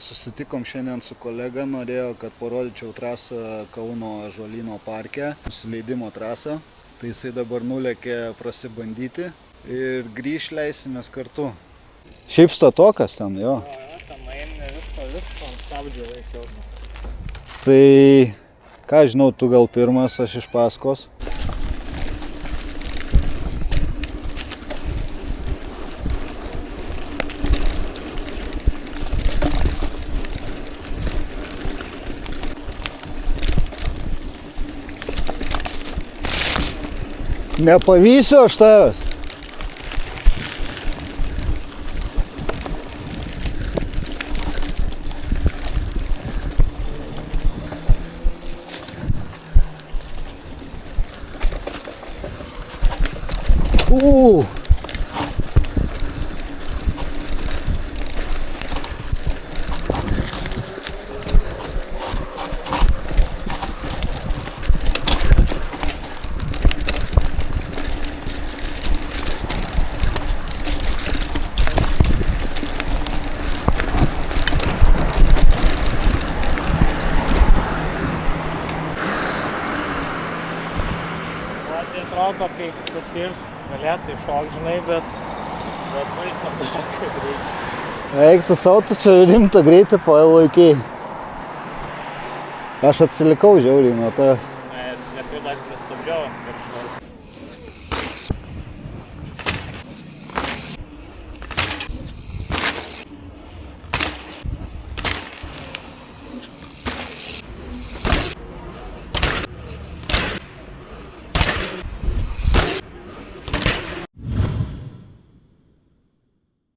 Susitikom šiandien su kolega, norėjo, kad parodyčiau trasą Kauno Ąžuolyno parke, nusileidimo trasą. Tai jisai dabar nulėkė prasibandyti ir grįš leisimės kartu. Šiaip statokas ten, jo. Ten eini visko ant stabdžio reikia. Tai, ką žinau, tu gal pirmas, aš iš paskos. Nepavysiu aš tavęs. Atrodo, kaip visi galėtų iššokti, žinai, bet baisam tokio greitį. Eik, tu savo, tu čia rimtą greitį palaikai. Aš atsilikau žiauriai nuo tavęs.